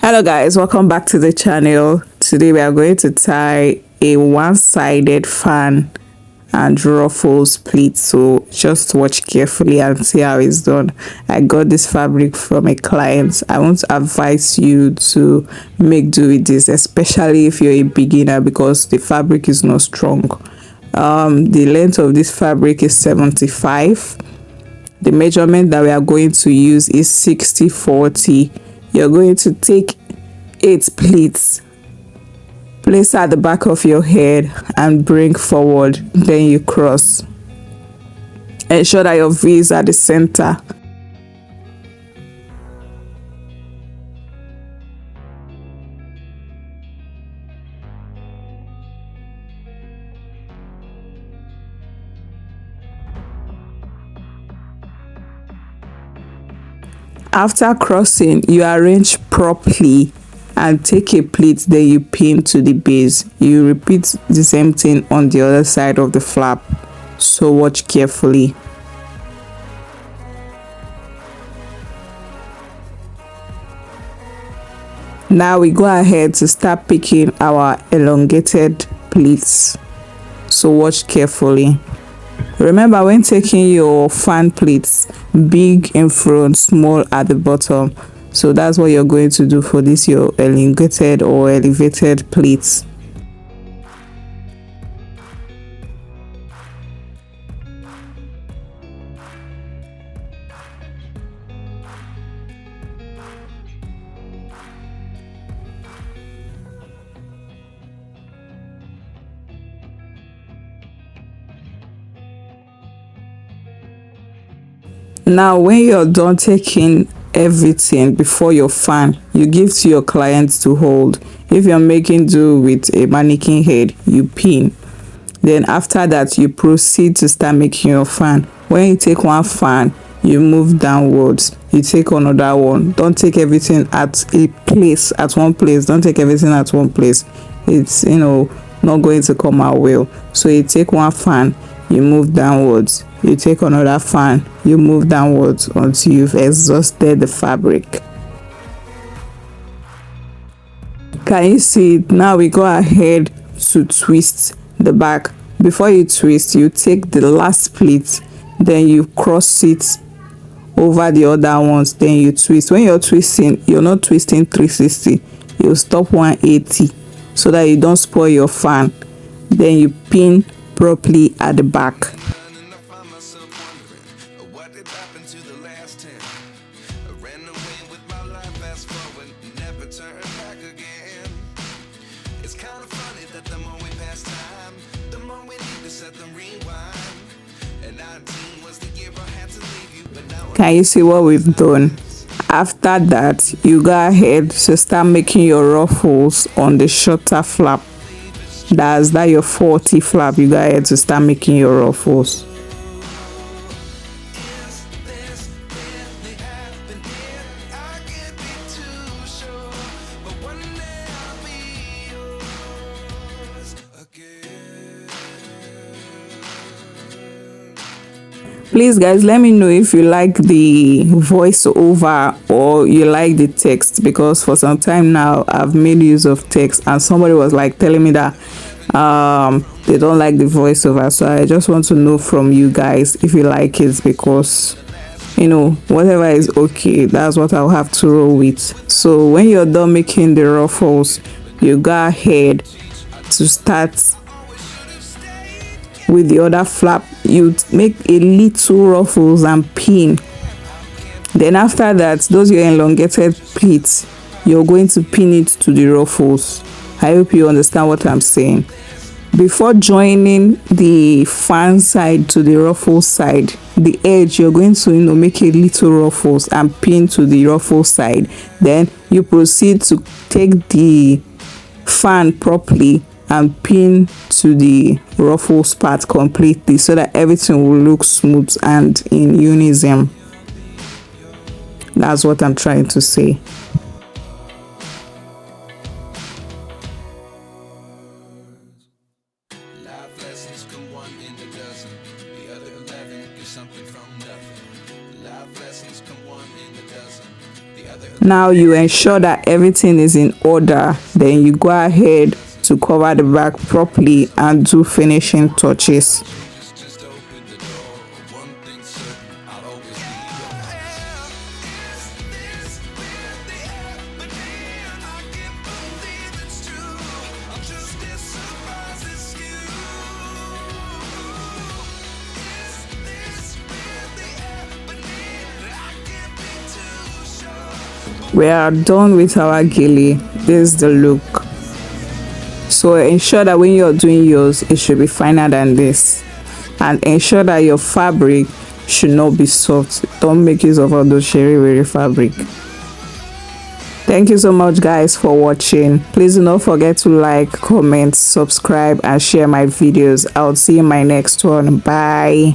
Hello guys, welcome back to the channel. Today we are going to tie a one-sided fan and ruffles pleat, so just watch carefully and see how it's done. I got this fabric from a client. I want to advise you to make do with this, especially if you're a beginner, because the fabric is not strong. The length of this fabric is 75. The measurement that we are going to use is 60-40. You're going to take 8 pleats, place at the back of your head and bring forward, then you cross. Ensure that your V is at the center. After crossing, you arrange properly and take a pleat, then you pin to the base. You repeat the same thing on the other side of the flap, so watch carefully. Now we go ahead to start picking our elongated pleats, so watch carefully. Remember, when taking your fan pleats, big in front, small at the bottom. So that's what you're going to do for this your elongated or elevated pleats. Now when you're done taking everything before your fan, you give to your client to hold. If you're making do with a mannequin head, you pin. Then after that, you proceed to start making your fan. When you take one fan, you move downwards, you take another one. Don't take everything at a place, at one place. Don't take everything at one place. It's not going to come out well. So you take one fan, you move downwards, you take another fan, you move downwards until you've exhausted the fabric. Can you see it? Now we go ahead to twist the back. Before you twist, you take the last pleat, then you cross it over the other ones, then you twist. When you're twisting, you're not twisting 360, you stop 180 so that you don't spoil your fan. Then you pin properly at the back. Can you see what we've done? After that, you go ahead to start making your ruffles on the shorter flap. That's your 40 flap. You go ahead to start making your ruffles. Please guys, let me know if you like the voiceover or you like the text, because for some time now I've made use of text and somebody was like telling me that they don't like the voiceover. So I just want to know from you guys if you like it, because whatever is okay, that's what I'll have to roll with. So when you're done making the ruffles, you go ahead to start with the other flap. You make a little ruffles and pin. Then after that, those your elongated pleats, you're going to pin it to the ruffles. I hope you understand what I'm saying. Before joining the fan side to the ruffle side, the edge, you're going to make a little ruffles and pin to the ruffle side. Then you proceed to take the fan properly and pin to the ruffles part completely, so that everything will look smooth and in unison. That's what I'm trying to say. Now you ensure that everything is in order, then you go ahead to cover the back properly and do finishing touches. We are done with our gele. This is the look. So ensure that when you're doing yours, it should be finer than this, and ensure that your fabric should not be soft. Don't make use of all those very fabric. Thank you so much guys for watching. Please do not forget to like, comment, subscribe and share my videos. I'll see you in my next one. Bye.